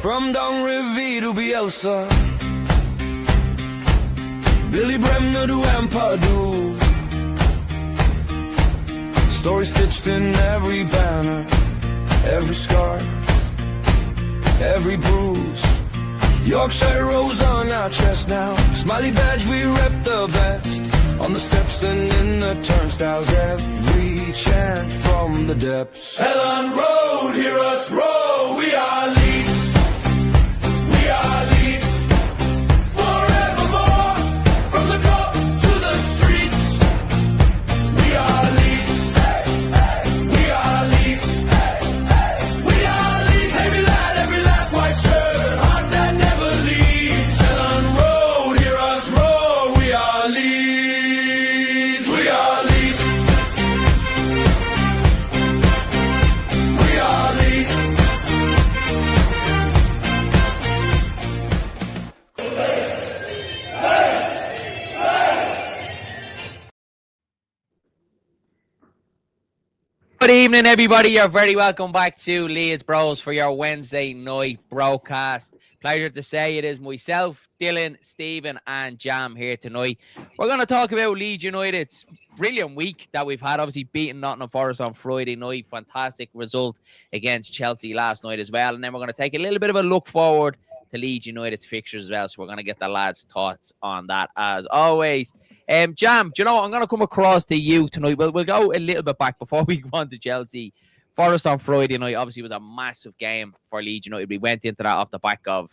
From Don Revere to Bielsa, Billy Bremner to Ampadu, story stitched in every banner, every scar, every bruise. Yorkshire rose on our chest now, smiley badge, we rep the best. On the steps and in the turnstiles, every chant from the depths. Elland Road, hear us roar, we are Leeds. We are Leeds. Forevermore, from the cup to the streets. We are Leeds. We are Leeds. We are Leeds. Every lad, every last white shirt, heart that never leaves. Elland Road, hear us roar, we are Leeds. We are Leeds. We are Leeds. Good evening, everybody. You're very welcome back to Leeds Bros for your Wednesday night broadcast. Pleasure to say it is myself, Dylan, Stephen, and Jam here tonight. We're going to talk about Leeds United's brilliant week that we've had. Obviously, beating Nottingham Forest on Friday night. Fantastic result against Chelsea last night as well. And then we're going to take a little bit of a look forward to Leeds United's fixtures as well. So we're going to get the lads' thoughts on that as always. Jam, do you know what? I'm going to come across to you tonight. We'll go a little bit back before we go on to Chelsea. Forest on Friday night obviously was a massive game for Leeds United. We went into that off the back of,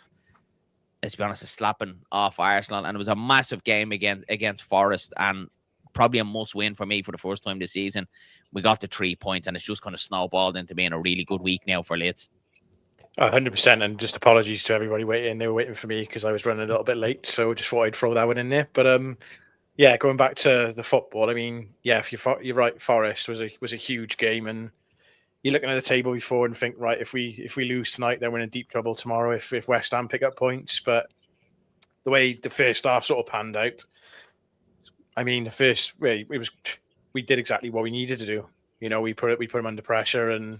let's be honest, a slapping off Arsenal. And it was a massive game against Forest and probably a must win for me for the first time this season. We got the 3 points and it's just kind of snowballed into being a really good week now for Leeds. 100%, and just apologies to everybody waiting. They were waiting for me because I was running a little bit late, so just thought I'd throw that one in there. But yeah, going back to the football, I mean, yeah, if you're right, Forest was a huge game, and you're looking at the table before and think, right, if we lose tonight, then we're in deep trouble tomorrow. If West Ham pick up points, but the way the first half sort of panned out, I mean, we did exactly what we needed to do. You know, we put them under pressure, and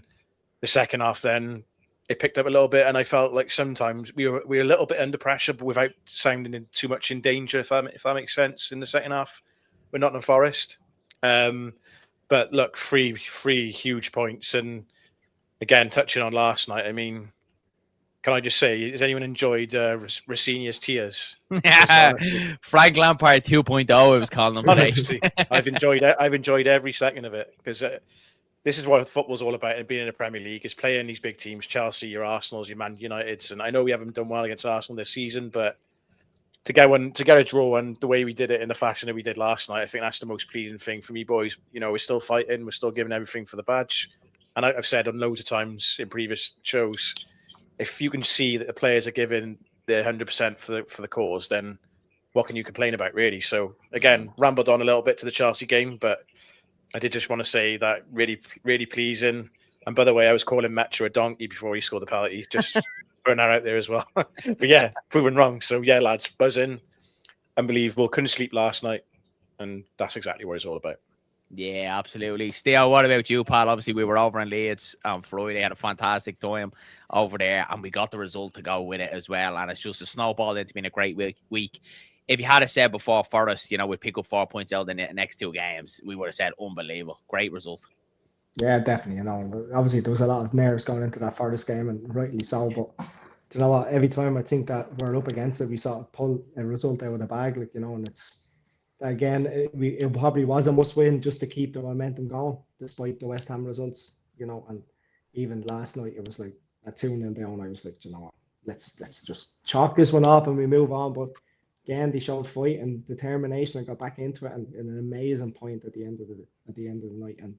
the second half then it picked up a little bit, and I felt like sometimes we were a little bit under pressure, but without sounding too much in danger. If that makes sense, in the second half, we're not in Forest. But look, three huge points, and again, touching on last night. I mean, can I just say, has anyone enjoyed Racinia's tears? Frank Lampard 2.0, I was calling him. Honestly, I've enjoyed every second of it because. This is what football's all about, and being in the Premier League is playing these big teams, Chelsea, your Arsenals, your Man Uniteds, and I know we haven't done well against Arsenal this season, but to get a draw and the way we did it in the fashion that we did last night, I think that's the most pleasing thing for me, boys. You know, we're still fighting, we're still giving everything for the badge, and I've said on loads of times in previous shows, if you can see that the players are giving their 100% for the cause, then what can you complain about, really? So again, rambled on a little bit to the Chelsea game, but I did just want to say that really, really pleasing. And by the way, I was calling Metro a donkey before he scored the penalty. Just throwing that out there as well. But yeah, proven wrong. So yeah, lads, buzzing. Unbelievable. Couldn't sleep last night. And that's exactly what it's all about. Yeah, absolutely. Steele, what about you, pal? Obviously, we were over in Leeds on Friday, had a fantastic time over there, and we got the result to go with it as well. And it's just a snowball into being a great week. If you had said before Forest, you know, we'd pick up 4 points out in the next two games, we would have said unbelievable. Great result. Yeah, definitely. You know, obviously there was a lot of nerves going into that Forest game, and rightly so. But you know what? Every time I think that we're up against it, we sort of pull a result out of the bag, like, you know. And it's again, it probably was a must-win just to keep the momentum going, despite the West Ham results, you know. And even last night, it was like a 2-0 down. I was like, you know what? Let's just chalk this one off and we move on. But again, they showed fight and determination and got back into it, and an amazing point at the end of the night. And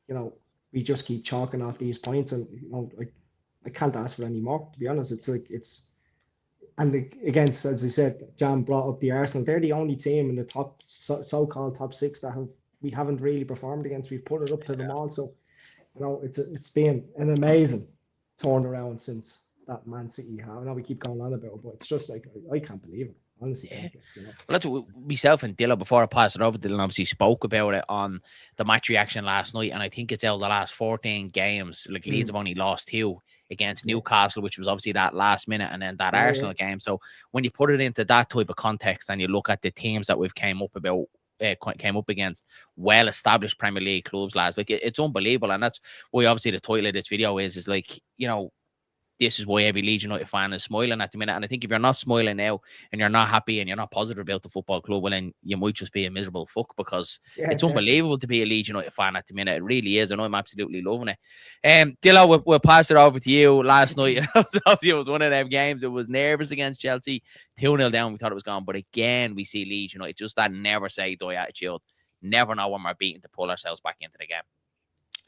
you know, we just keep chalking off these points, and you know, I can't ask for any more, to be honest. And against, as I said, John brought up the Arsenal. They're the only team in the top so-called top six that we haven't really performed against. We've put it up to them all. So you know, it's been an amazing turnaround since that Man City. I know we keep going on about it, but it's just like I can't believe it. Honestly, Yeah. think, you know. Well, that's what myself and Dillo, before I pass it over, Dylan obviously spoke about it on the match reaction last night, and I think it's out of the last 14 games. Like Leeds have only lost 2 against Newcastle, which was obviously that last minute, and then that Arsenal game. So when you put it into that type of context and you look at the teams that we've came up against well-established Premier League clubs, lads, like it's unbelievable, and that's why obviously the title of this video is like, you know, this is why every Leeds United fan is smiling at the minute. And I think if you're not smiling now and you're not happy and you're not positive about the football club, well, then you might just be a miserable fuck, because it's unbelievable to be a Leeds United fan at the minute. It really is. And I'm absolutely loving it. Dillo, we'll pass it over to you. Last night, it was one of them games. It was nervous against Chelsea. 2-0 down. We thought it was gone. But again, we see Leeds United just that never say die attitude. Never know when we're beaten to pull ourselves back into the game.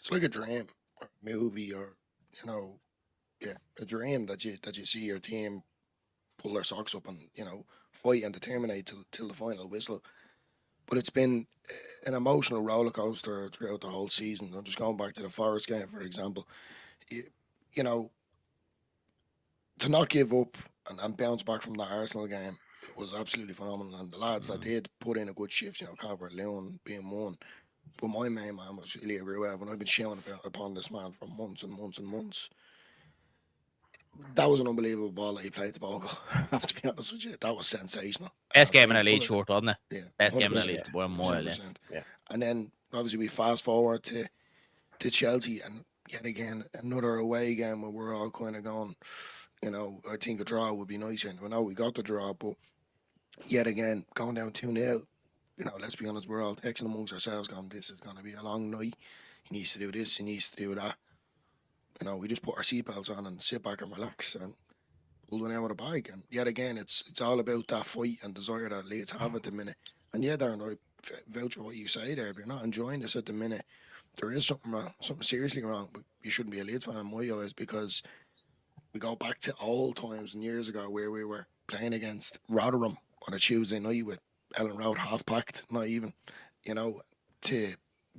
It's like a dream or movie, or, you know, a dream that you see your team pull their socks up and, you know, fight and determine till the final whistle. But it's been an emotional roller coaster throughout the whole season. I'm just going back to the Forest game, for example. You know, to not give up and bounce back from the Arsenal game, it was absolutely phenomenal. And the lads that did put in a good shift, you know, Calvert-Lewin being one. But my main man was Ilya Gruev, and I've been shouting upon this man for months and months and months. That was an unbelievable ball that he played to Bogle. To be honest with you, that was sensational. Best game in the league, short, wasn't it? Yeah, best game in the 100%, league to one more. Yeah. And then obviously we fast forward to Chelsea, and yet again another away game where we're all kind of going, you know, I think a draw would be nicer. And I know we got the draw, but yet again going down 2-0. You know, let's be honest, we're all texting amongst ourselves, going, "This is going to be a long night. He needs to do this. He needs to do that." You know, we just put our seatbelts on and sit back and relax and pull one out of the bag. And yet again, it's all about that fight and desire that Leeds have at the minute. And yeah, Darren, I vouch for what you say there. If you're not enjoying this at the minute, there is something wrong, something seriously wrong. But you shouldn't be a Leeds fan in my eyes, because we go back to old times and years ago where we were playing against Rotherham on a Tuesday night with Elland Road half-packed, not even, you know, to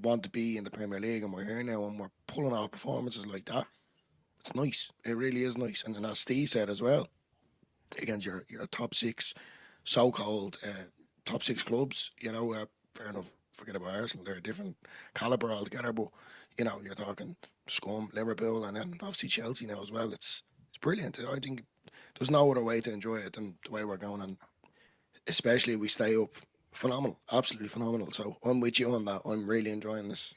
want to be in the Premier League, and we're here now and we're pulling off performances like that. It's nice. It really is nice. And then as Steve said as well, against your top 6 so-called top 6 clubs, you know, fair enough, forget about Arsenal, they're a different calibre altogether, but, you know, you're talking Scum, Liverpool, and then obviously Chelsea now as well. It's brilliant. I think there's no other way to enjoy it than the way we're going, and especially if we stay up. Phenomenal, absolutely phenomenal. So I'm with you on that. I'm really enjoying this.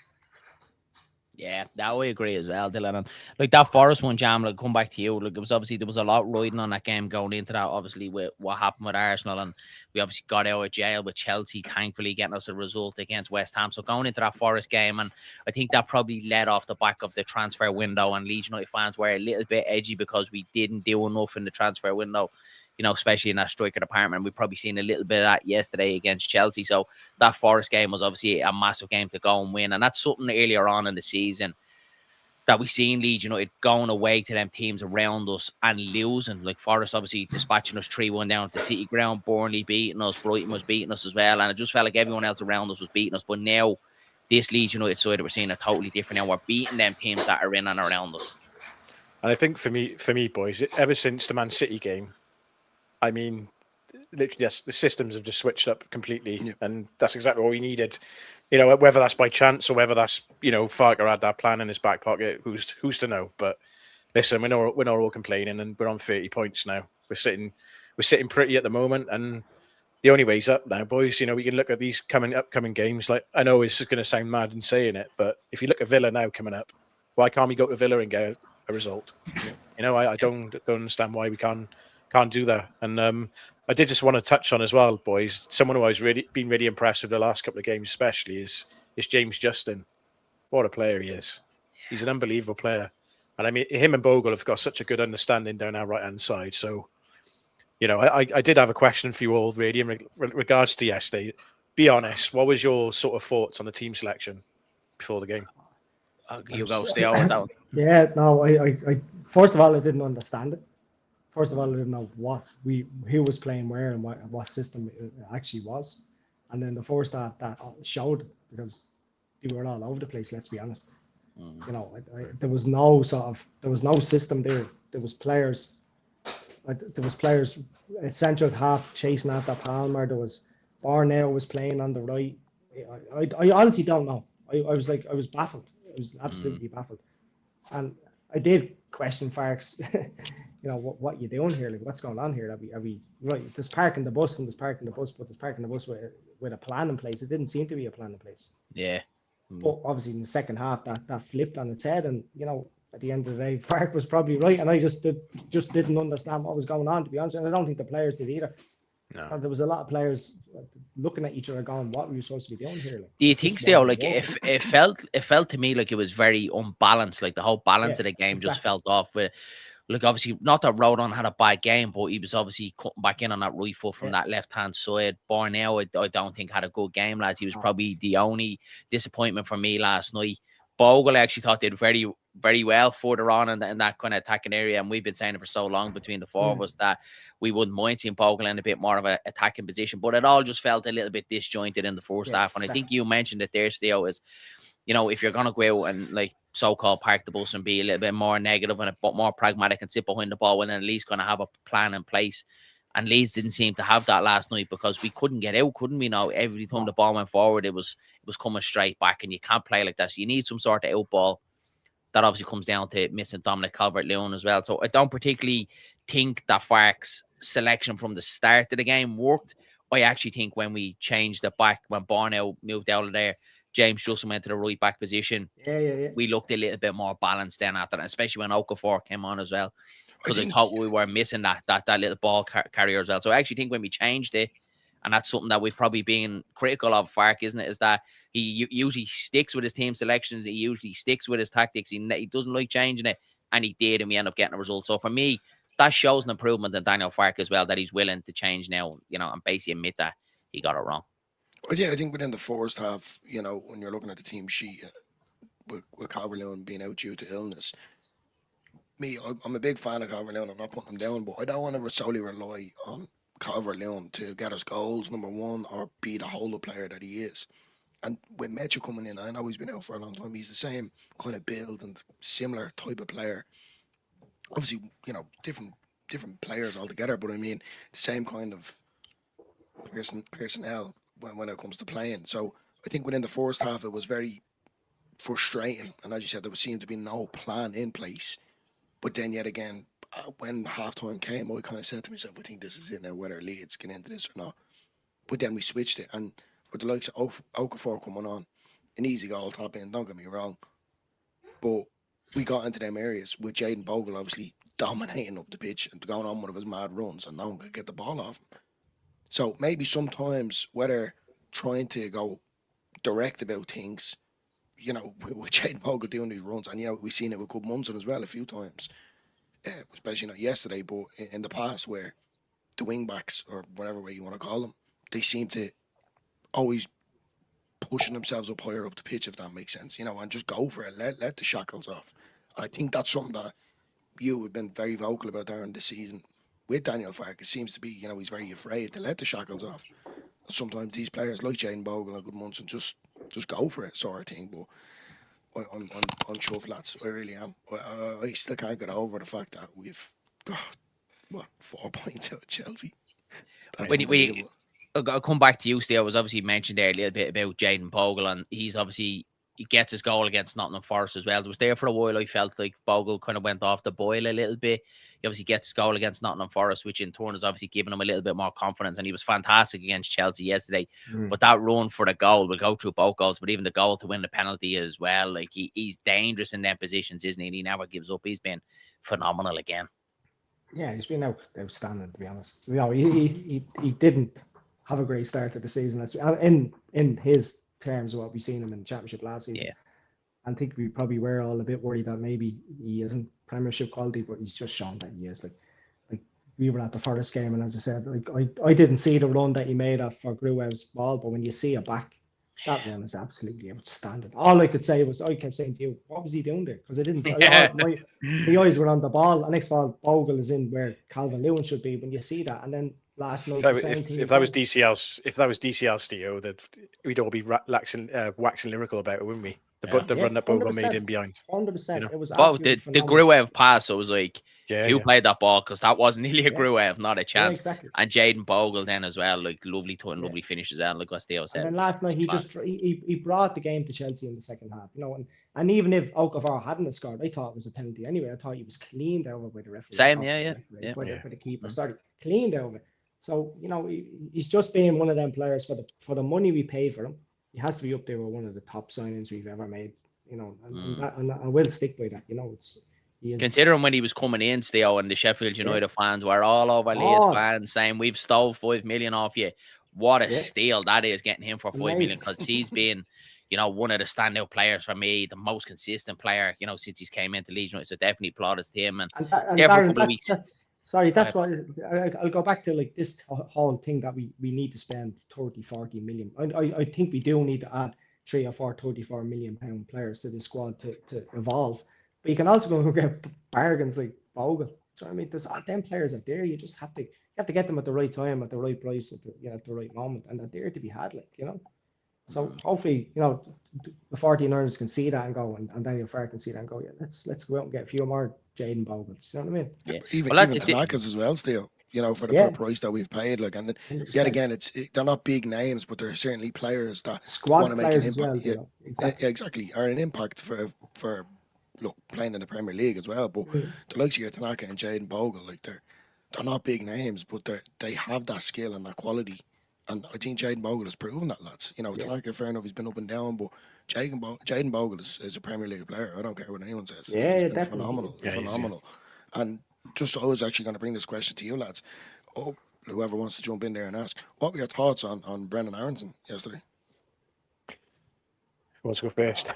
Yeah, that I agree as well, Dylan. And like that Forest one, Jam, like come back to you. Like it was obviously there was a lot riding on that game going into that, obviously with what happened with Arsenal, and we obviously got out of jail with Chelsea, thankfully getting us a result against West Ham. So going into that Forest game, and I think that probably led off the back of the transfer window, and Leeds United fans were a little bit edgy because we didn't do enough in the transfer window. You know, especially in that striker department. We've probably seen a little bit of that yesterday against Chelsea. So that Forest game was obviously a massive game to go and win. And that's something earlier on in the season that we seen Leeds United going away to them teams around us and losing. Like Forest obviously dispatching us 3-1 down at the City ground, Burnley beating us, Brighton was beating us as well. And it just felt like everyone else around us was beating us. But now this Leeds United side that we're seeing are totally different. Now we're beating them teams that are in and around us. And I think for me, boys, ever since the Man City game, I mean, literally, yes, the systems have just switched up completely, and that's exactly what we needed. You know, whether that's by chance or whether that's, you know, Farke had that plan in his back pocket, who's to know? But listen, we're not all complaining, and we're on 30 points now. We're sitting pretty at the moment, and the only way's up now, boys. You know, we can look at these upcoming games. Like, I know it's just going to sound mad in saying it, but if you look at Villa now coming up, why can't we go to Villa and get a result? You know, I don't understand why we can't do that. And I did just want to touch on as well, boys, someone who I've been really impressed with the last couple of games especially is James Justin. What a player he is. He's an unbelievable player. And I mean, him and Bogle have got such a good understanding down our right-hand side. So, you know, I did have a question for you all, really, in regards to yesterday. Be honest, what was your sort of thoughts on the team selection before the game? You go, stay on with that one. Yeah, no, I first of all, I didn't understand it. First of all, I didn't know who was playing where and what system it actually was. And then the first that showed, because they were all over the place, let's be honest. You know, there was no system there. There was players There was players at central half chasing after Palmer. There was Barnell was playing on the right. I honestly don't know. I was baffled. I was absolutely baffled. And I did question Farke's, what you doing here? Like, what's going on here? Are we right? There's parking the bus and there's parking the bus, but there's parking the bus with a plan in place. It didn't seem to be a plan in place. Yeah. But obviously in the second half, that flipped on its head, and at the end of the day, Farke was probably right, and I just didn't understand what was going on, to be honest. And I don't think the players did either. No. There was a lot of players looking at each other, going, "What were you supposed to be doing here?" Like, do you think still, like, if it felt to me like it was very unbalanced, like the whole balance of the game just felt off with. Look, obviously, not that Rodon had a bad game, but he was obviously cutting back in on that right foot from that left-hand side. Borneo, I don't think, had a good game, lads. He was probably the only disappointment for me last night. Bogle, I actually thought did very, very well further on in that kind of attacking area, and we've been saying it for so long between the four of us that we wouldn't mind seeing Bogle in a bit more of an attacking position, but it all just felt a little bit disjointed in the first half, and I think you mentioned it there, Theo, is, if you're going to go out and, like, so-called park the bus and be a little bit more negative and a bit more pragmatic and sit behind the ball, and then at least going to have a plan in place. And Leeds didn't seem to have that last night because we couldn't get out, couldn't we? Now every time the ball went forward, it was coming straight back, and you can't play like that. So you need some sort of out ball. That obviously comes down to missing Dominic Calvert-Lewin as well. So I don't particularly think that Farke's selection from the start of the game worked. I actually think when we changed it back, when Barnell moved out of there, James Justin went to the right back position. We looked a little bit more balanced then after that, especially when Okafor came on as well. Because I thought we were missing that little ball carrier as well. So I actually think when we changed it, and that's something that we've probably been critical of Farke, isn't it? Is that he usually sticks with his team selections. He usually sticks with his tactics. He doesn't like changing it, and he did, and we end up getting a result. So for me, that shows an improvement in Daniel Farke as well, that he's willing to change now, and basically admit that he got it wrong. Well, yeah, I think within the first half, when you're looking at the team sheet, with Calvert-Lewin being out due to illness, I'm a big fan of Calvert-Lewin. I'm not putting him down, but I don't want to solely rely on Calvert-Lewin to get us goals, number one, or be the whole player that he is. And with Mecha coming in, I know he's been out for a long time. He's the same kind of build and similar type of player. Obviously, different players altogether, but I mean, the same kind of personnel when it comes to playing. So I think within the first half, it was very frustrating. And as you said, there seemed to be no plan in place. But then yet again, when halftime came, I kind of said to myself, I think this is it now, whether Leeds get into this or not. But then we switched it. And for the likes of Okafor coming on, an easy goal, top in, don't get me wrong. But we got into them areas with Jayden Bogle obviously dominating up the pitch and going on one of his mad runs, and no one could get the ball off him. So maybe sometimes, whether trying to go direct about things, with Jayden Bogle doing these runs, and we've seen it with Good Munson as well a few times, especially not yesterday, but in the past, where the wing backs, or whatever way you want to call them, they seem to always pushing themselves up higher up the pitch, if that makes sense, and just go for it, let the shackles off. And I think that's something that you have been very vocal about during the season with Daniel Farke. It seems to be, he's very afraid to let the shackles off. Sometimes these players like Jayden Bogle and Good Munson just go for it, sort of thing. But I'm chuffed, lads. I really am. I still can't get over the fact that we've got 4 points out of Chelsea. I'll come back to you, Steve. I was obviously mentioned there a little bit about Jayden Bogle, and he gets his goal against Nottingham Forest as well. It was there for a while. I felt like Bogle kind of went off the boil a little bit. He obviously gets his goal against Nottingham Forest, which in turn has obviously given him a little bit more confidence, and he was fantastic against Chelsea yesterday. But that run for the goal, we'll go through both goals, but even the goal to win the penalty as well, like he's dangerous in them positions, isn't he? And he never gives up. He's been phenomenal again. Yeah, he's been outstanding, to be honest. He didn't have a great start to the season. In his terms of what we've seen him in the Championship last season. Yeah. I think we probably were all a bit worried that maybe he isn't Premiership quality, but he's just shown that he is. Like we were at the Forest game, and as I said, I didn't see the run that he made for Gruev's ball, but when you see it back, that run is absolutely outstanding. All I could say was, I kept saying to you, what was he doing there? Because I didn't see my eyes were on the ball. And next of all, Bogle is in where Calvert-Lewin should be. When you see that, and then last night, if that was DCL, Steve, that we'd all be waxing lyrical about it, wouldn't we? The run that Bogle made in behind. 100%. You know? It was But absolutely the phenomenal. Gruev pass, so it was like, who Yeah. played that ball? Because that wasn't nearly a Yeah. Gruev, not a Yeah, chance. exactly. And Jaden Bogle then as well, like lovely turn, Yeah. lovely finish as well, like what Theo said. And then last night he brought the game to Chelsea in the second half, you know, and even if Okavar hadn't scored, I thought it was a penalty anyway. I thought he was cleaned over by the referee. Same, By the keeper. Mm. Sorry, cleaned over. So, you know, he's just being one of them players for the money we paid for him. He has to be up there with one of the top signings we've ever made, you know, and I will stick by that. You know, Considering when he was coming in, Theo, and the Sheffield United fans were all over Leeds fans saying we've stole 5 million off you. What a steal that is, getting him for 5 million, because he's been, you know, one of the standout players for me, the most consistent player, you know, since he's came into Leeds United. So definitely plaudits to him. And Darren, for a couple of weeks. That's what I'll go back to, like this whole thing that we need to spend 30, 40 million. I think we do need to add 3 or 4 34 million pound players to the squad to evolve. But you can also go and get bargains like Bogle. So I mean, there's them players out there. You just have to get them at the right time, at the right price, at the right moment, and they're there to be had, like, you know. So hopefully, you know, the 49ers can see that and go, and Daniel Farke can see that and go, yeah, let's go out and get a few more Jaden Bogles. You know what I mean? Yeah. Even Tanaka's as well, still, you know, for the price that we've paid. Like, and then, yet again, they're not big names, but they're certainly players that want to make an impact. Well, you know, exactly, are an impact for look, playing in the Premier League as well. But the likes of your Tanaka and Jaden Bogle, like they're not big names, but they have that skill and that quality. And I think Jaden Bogle has proven that, lads. You know, Tanaka, fair enough, he's been up and down, but Jaden Bogle is a Premier League player. I don't care what anyone says. Yeah, he's been definitely. phenomenal. And just, I was actually going to bring this question to you, lads. Oh, whoever wants to jump in there and ask, what were your thoughts on Brendan Aronson yesterday? Who wants to go first?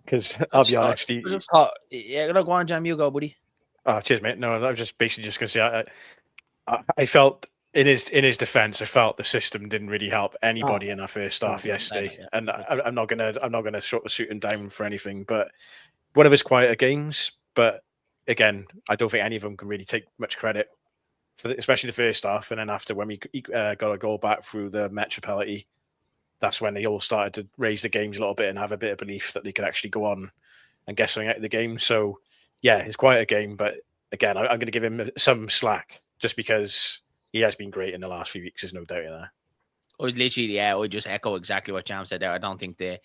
Because I'll be honest. Go on, Jam, you go, buddy. Oh, cheers, mate. No, I was just basically just going to say, I felt in his defence, I felt the system didn't really help anybody in our first half yesterday, and I'm not gonna sort of shoot him down for anything. But one of his quieter games. But again, I don't think any of them can really take much credit for especially the first half. And then after, when we got a goal back through the Metropolitan, that's when they all started to raise the games a little bit and have a bit of belief that they could actually go on and get something out of the game. So yeah, it's quite a game, but again, I'm going to give him some slack just because he has been great in the last few weeks. There's no doubt in that. I would just echo exactly what Jam said there. I don't think the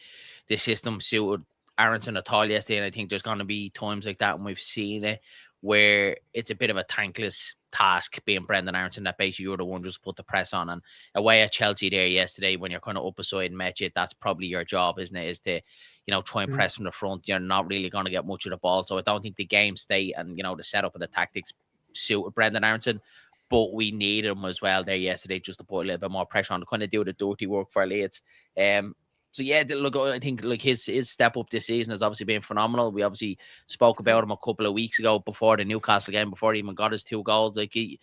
system suited Aronson at all yesterday, and I think there's going to be times like that, and we've seen it, where it's a bit of a thankless task being Brendan Aronson, that basically you're the one just put the press on. And away at Chelsea there yesterday, when you're kind of up aside and match it, that's probably your job, isn't it? Is to, you know, try and press from the front. You're not really going to get much of the ball. So I don't think the game state and, you know, the setup and the tactics suited Brendan Aronson. But we needed him as well there yesterday just to put a little bit more pressure on to kind of do the dirty work for Leeds. So yeah, look, I think like his step up this season has obviously been phenomenal. We obviously spoke about him a couple of weeks ago before the Newcastle game, before he even got his 2 goals. Like he's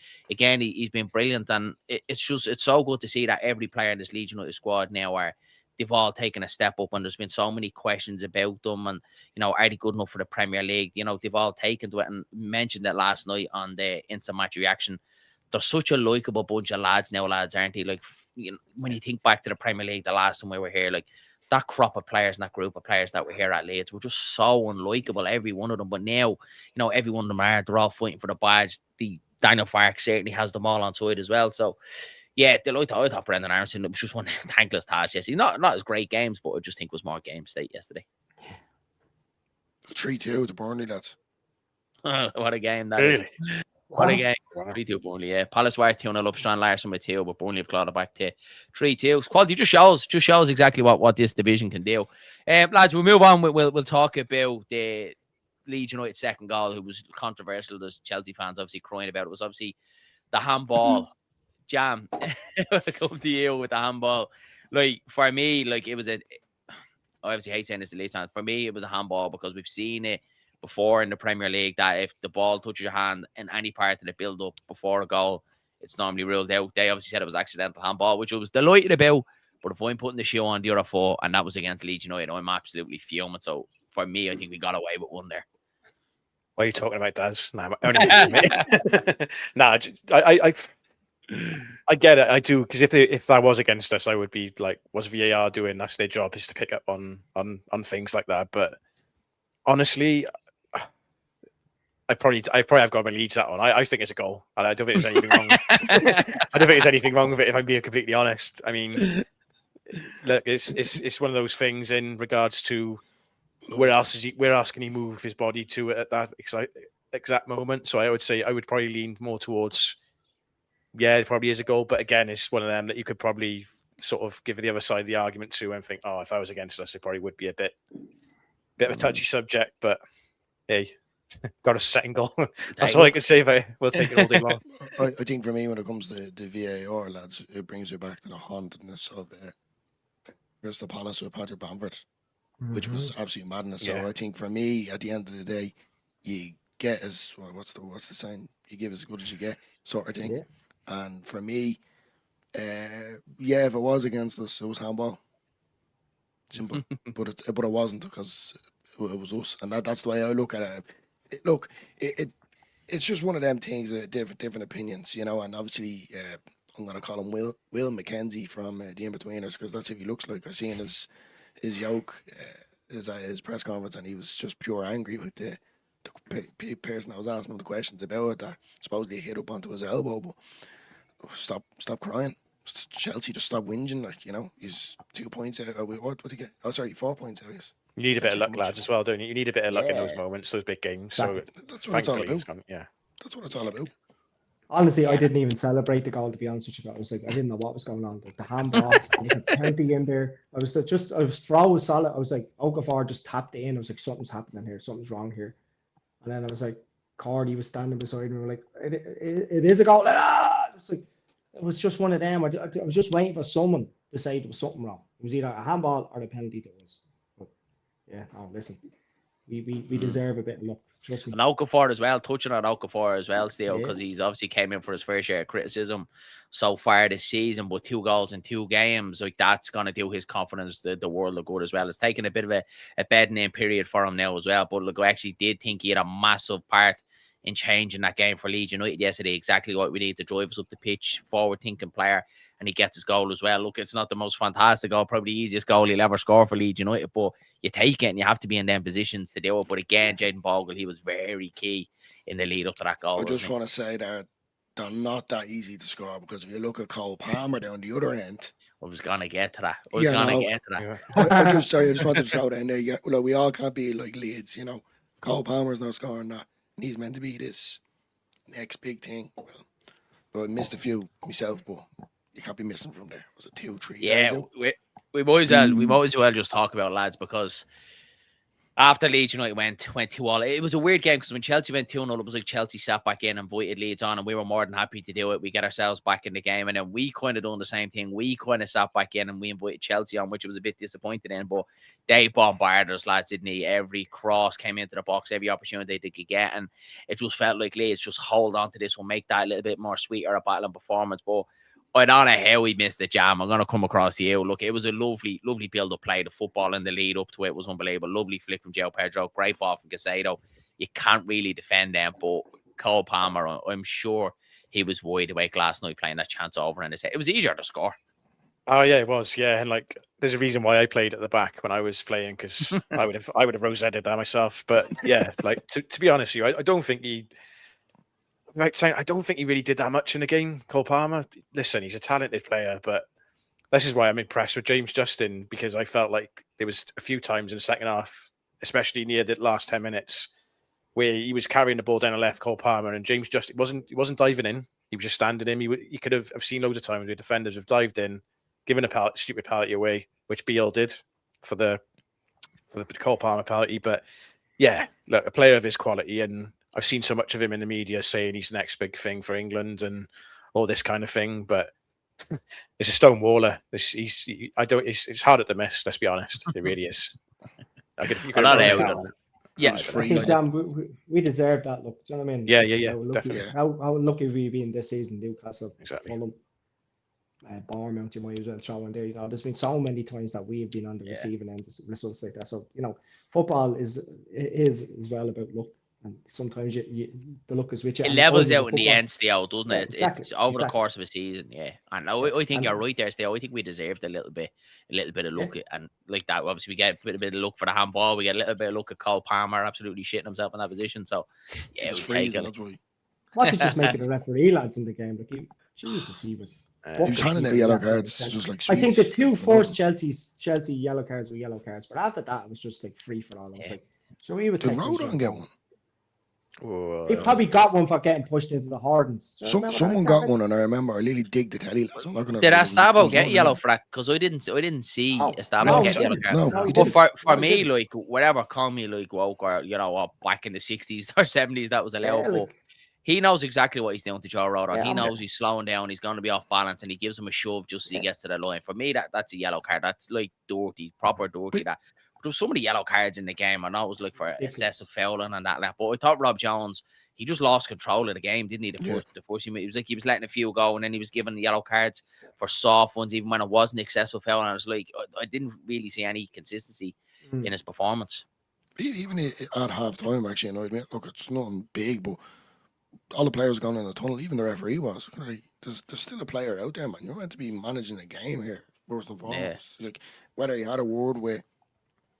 been brilliant, and it's so good to see that every player in this Leeds United squad now they've all taken a step up, and there's been so many questions about them, and you know, are they good enough for the Premier League? You know, they've all taken to it and mentioned it last night on the instant match reaction. They're such a likeable bunch of lads now, aren't they? Like, you know, when you think back to the Premier League, the last time we were here, like that crop of players and that group of players that were here at Leeds were just so unlikable, every one of them. But now, you know, every one of them they're all fighting for the badge. The Daniel Farke certainly has them all on side as well. So, yeah, I thought Brendan Aronson, it was just one thankless task yesterday. Not as great games, but I just think it was more game state yesterday. 3-2 to Burnley, lads. What a game that is. What a game. 3-2 Burnley, yeah. Palace were 2-0 up, Strand Larson with 2, but Burnley have clawed it back to 3-2. Quality just shows exactly what this division can do. Lads, we'll move on. We'll talk about the Leeds United second goal, who was controversial. There's Chelsea fans obviously crying about it. It was obviously the handball. Jam, I'll come to you with the handball. Like, for me, like, it was I obviously hate saying this to Leeds fans. For me, it was a handball because we've seen it before in the Premier League that if the ball touches your hand in any part of the build-up before a goal, it's normally ruled out. They obviously said it was accidental handball, which I was delighted about. But if I'm putting the shoe on the other foot, and that was against Leeds United, I'm absolutely fuming. So for me, I think we got away with one there. What are you talking about, Daz? Nah, I I get it. I do, because if that was against us, I would be like, "What's VAR doing? That's their job, is to pick up on things like that." But honestly, I probably have got my Leeds that one. I think it's a goal, and I don't think there's anything wrong. I don't think there's anything wrong with it, if I'm being completely honest. I mean, look, it's one of those things in regards to where else can he move his body to at that exact moment. So I would say I would probably lean more towards, yeah, it probably is a goal. But again, it's one of them that you could probably sort of give the other side of the argument to and think, oh, if I was against us, it probably would be a bit of a touchy subject. But hey, got a second goal. That's all I can say. We'll take it all day long. I think for me, when it comes to the VAR, lads, it brings me back to the hauntedness of Crystal Palace with Patrick Bamford, which was absolute madness. Yeah. So I think for me, at the end of the day, you get as what's the saying? You give as good as you get, sort of thing. Yeah. And for me, yeah, if it was against us, it was handball. Simple. but it wasn't, because it was us, and that's the way I look at it. It's just one of them things that different opinions, you know. And obviously, I'm gonna call him Will McKenzie from the Inbetweeners, because that's who he looks like. I seen his yoke, his press conference, and he was just pure angry with the person that was asking him the questions about it, that supposedly hit up onto his elbow. But stop crying. Chelsea, just stop whinging, like, you know. He's 2 points out. What did he get? Oh, sorry, 4 points out. You need a bit of luck, lads, as well, don't you? You need a bit of luck in those moments, those big games. So that's what it's all about. Yeah, that's what it's all about. Honestly, I didn't even celebrate the goal, to be honest with you. I was like, I didn't know what was going on. The handball, there was a penalty in there. I was throw was solid. I was like, Okafor just tapped in. I was like, something's happening here. Something's wrong here. And then I was like, Cardi was standing beside me. We were like, it is a goal. It was just one of them. I was just waiting for someone to say there was something wrong. It was either a handball or the penalty there was. But yeah, listen, we deserve a bit of luck. Trust me. And Okafor as well, touching on Okafor as well, still, because he's obviously came in for his fair share of criticism so far this season, but 2 goals in 2 games, like, that's going to do his confidence the world of good as well. It's taken a bit of a bedding period for him now as well, but look, I actually did think he had a massive part in changing that game for Leeds United yesterday. Exactly what we need to drive us up the pitch, forward-thinking player, and he gets his goal as well. Look, it's not the most fantastic goal, probably the easiest goal he'll ever score for Leeds United, but you take it and you have to be in them positions to do it. But again, Jayden Bogle, he was very key in the lead up to that goal. I just want to say that they're not that easy to score, because if you look at Cole Palmer down the other end, I was going to get to that. I just wanted to throw that in there. Look, we all can't be like Leeds, you know. Cole Palmer's not scoring that. And he's meant to be this next big thing. Well, I missed a few myself, but you can't be missing from there. Was it 2, 3? Yeah, we might as well just talk about, lads, because after Leeds United went 2-all, it was a weird game, because when Chelsea went 2-0, it was like Chelsea sat back in and invited Leeds on, and we were more than happy to do it. We get ourselves back in the game, and then we kind of done the same thing. We kind of sat back in and we invited Chelsea on, which was a bit disappointed in, but they bombarded us, lads, didn't they? Every cross came into the box, every opportunity they could get, and it just felt like Leeds just hold on to this one, make that a little bit more sweeter, a battling performance. But I don't know how we missed the jam. I'm going to come across to you. Look, it was a lovely build-up play. The football and the lead up to it was unbelievable. Lovely flick from Joe Pedro. Great ball from Casado. You can't really defend them, but Cole Palmer, I'm sure he was wide awake last night playing that chance over in his head. It was easier to score. Oh yeah, it was. Yeah, and like, there's a reason why I played at the back when I was playing, because I would have rosetted that myself. But yeah, like, to be honest with you, I don't think he. Like saying, I don't think he really did that much in the game, Cole Palmer. Listen, he's a talented player, but this is why I'm impressed with James Justin, because I felt like there was a few times in the second half, especially near the last 10 minutes, where he was carrying the ball down the left, Cole Palmer, and James Justin he wasn't diving in. He was just standing in. You could have seen loads of times where defenders have dived in, given a stupid penalty away, which Beale did for the Cole Palmer penalty. But yeah, look, a player of his quality, and I've seen so much of him in the media saying he's the next big thing for England and all this kind of thing, but it's a stone waller. It's harder to miss. Let's be honest, it really is. Yeah, I think we deserve that. Look, do you know what I mean? Yeah, definitely. How lucky have we been this season? Newcastle, exactly. Fulham, Bournemouth, you might as well throw in there. You know, there's been so many times that we have been on the receiving end of results like that. So, you know, football is as well about luck. and sometimes the luck is with you. It And levels us as a out in the football- end, Theo, doesn't Yeah, it? exactly, It's over the exactly. course of a season, yeah. And Yeah, I think and you're right there, Theo. I think we deserved a little bit of luck, and like that. Obviously, we get a bit of luck for the handball. We get a little bit of luck at Cole Palmer absolutely shitting himself in that position. So He yeah, was we take freezing, it. that's why. what to just make it a referee, lads, in the game. Like, Jesus, he was. He was handing out yellow cards, just like I think the sweets, two like, first Chelsea yellow cards were yellow cards, but after that it was just like free for all. I was like, so we would Did take those Rodon yellow get cards. one? He probably got one for getting pushed into the Hardens. Do you remember that, Someone got Gavin? one, and I remember I really dig the telly, lads. I'm not gonna. Did lie, Estavo there was get no yellow yellow. for that? Because I didn't see No. Estavo No, get he yellow didn't. card. No, No, he he But didn't. for No, he me, didn't. like whatever, call me like woke or back in the 60s or 70s, that was allowed. Yeah, But like, he knows exactly what he's doing to Joe Rodon. yeah, He I'm knows he's slowing down. He's going to be off balance, and he gives him a shove just as he gets to the line. For me, that's a yellow card. That's like dirty, proper dirty. But- That. But there's so many yellow cards in the game. I know it was like for ridiculous. excessive fouling and that. But I thought Rob Jones, he just lost control of the game, didn't he? Yeah. The first he was like he was letting a few go, and then he was giving the yellow cards for soft ones, even when it wasn't excessive fouling. I was like, I didn't really see any consistency in his performance. Even at half time, actually annoyed me. Look, it's nothing big, but all the players gone in the tunnel, even the referee was. There's still a player out there, man. You're meant to be managing a game here, first and foremost. Like, whether he had a word with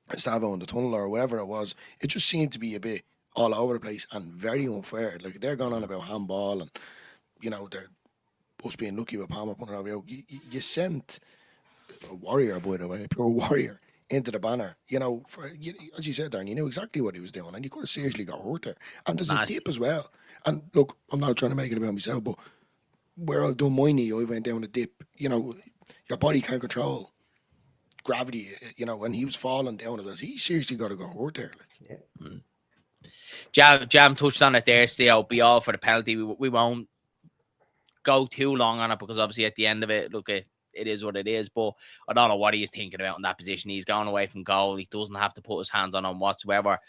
Estavo in the tunnel or whatever it was, it just seemed to be a bit all over the place and very unfair. Like, they're going on about handball and, they're us being lucky with Palmer putting it over. You sent a warrior, by the way, a pure warrior, into the banner. As you said, Darren, you knew exactly what he was doing, and you could have seriously got hurt there. And there's a dip as well. And look, I'm not trying to make it about myself, but where I've done my knee, I went down a dip. Your body can't control gravity, when he was falling down it was, he seriously got to go hurt there. Like. Yeah. Jam touched on it there, still be all for the penalty. We won't go too long on it because obviously at the end of it, look, it is what it is. But I don't know what he is thinking about in that position. He's gone away from goal. He doesn't have to put his hands on him whatsoever.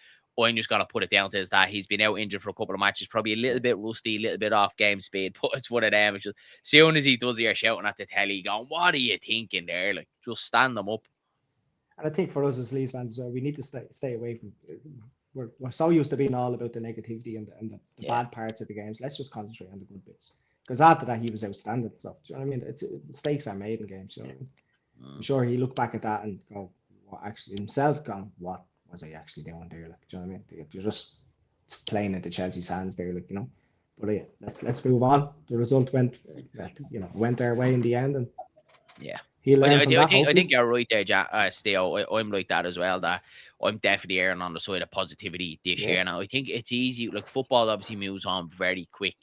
I'm just going to put it down to is that he's been out injured for a couple of matches, probably a little bit rusty, a little bit off game speed, but it's one of them. It's just, as soon as he does, you're shouting at the telly, going, what are you thinking there? Like, just stand them up. And I think for us as Leeds fans, we need to stay away from. We're so used to being all about the negativity and the bad parts of the games. Let's just concentrate on the good bits. Because after that, he was outstanding. So, do you know what I mean? Mistakes are made in games. You know? I'm sure he look back at that and go, "What actually himself? Gone? What was I actually doing there? Like, do you know what I mean? You're just playing into Chelsea's hands there, like, But yeah, let's move on. The result went their way in the end, and I think you're right there, Steve. I'm like that as well. That I'm definitely erring on the side of positivity this year. Now I think it's easy. Like, football obviously moves on very quick,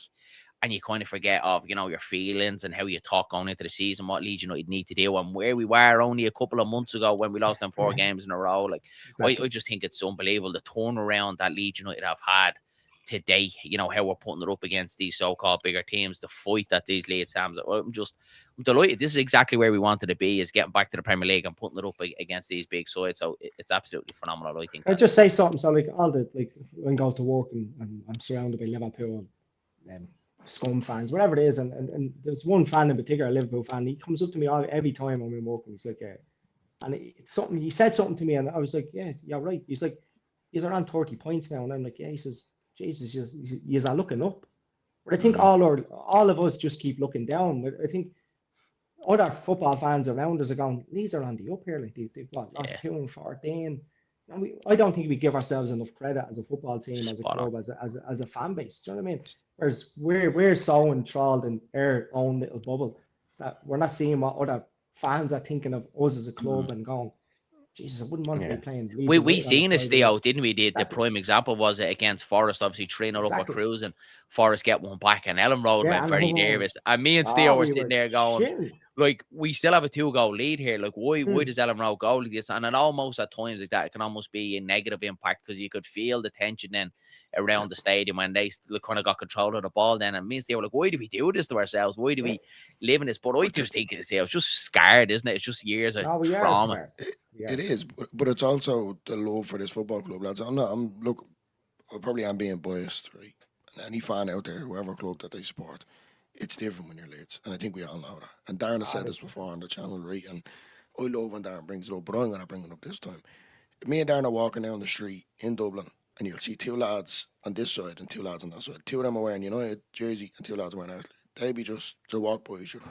and you kind of forget of your feelings and how you talk going into the season, what Leeds United need to do, and where we were only a couple of months ago when we lost them 4 games in a row. Like, I just think it's unbelievable the turnaround that Leeds United have had today. How we're putting it up against these so-called bigger teams, the fight that these Leeds teams. I'm delighted. This is exactly where we wanted to be, is getting back to the Premier League and putting it up against these big sides. So it's absolutely phenomenal. I think. I just say something. So, like, all the when I go to work and I'm surrounded by Liverpool scum fans, whatever it is, and there's one fan in particular, a Liverpool fan. He comes up to me every time I'm in work, and he's like, and it's something. He said something to me, and I was like, yeah, you're right. He's like, he's around 30 points now, and I'm like, yeah. He says, Jesus, you're looking up. But I think all of us just keep looking down. But I think other football fans around us are going, these are on the up here. Like, they've lost 2-14. And I don't think we give ourselves enough credit as a football team, as a club, as a fan base. Do you know what I mean? Whereas we're so enthralled in our own little bubble that we're not seeing what other fans are thinking of us as a club and going, Jesus, I wouldn't want to be playing. We seen this, Theo, didn't we? The prime example was it against Forest, obviously 3-0 up with Cruising. Forest get one back, and Elland Road went very nervous. And me and Theo were sitting there going, like, we still have a 2-goal lead here. Like, why does Elland Road go like this? And it almost at times like that, it can almost be a negative impact because you could feel the tension then around the stadium when they still kind of got control of the ball then. And me and Theo were like, why do we do this to ourselves? Why do we live in this? But I just think it's just scared, isn't it? It's just years of trauma. It is, but it's also the love for this football club, lads. I probably am being biased, right? And any fan out there, whoever club that they support, it's different when you're Leeds, and I think we all know that. And Darren has said this before on the channel, right? And I love when Darren brings it up, but I'm going to bring it up this time. Me and Darren are walking down the street in Dublin, and you'll see two lads on this side and two lads on that side. Two of them are wearing United jersey and two lads are wearing Arsenal. They be just to walk by each other.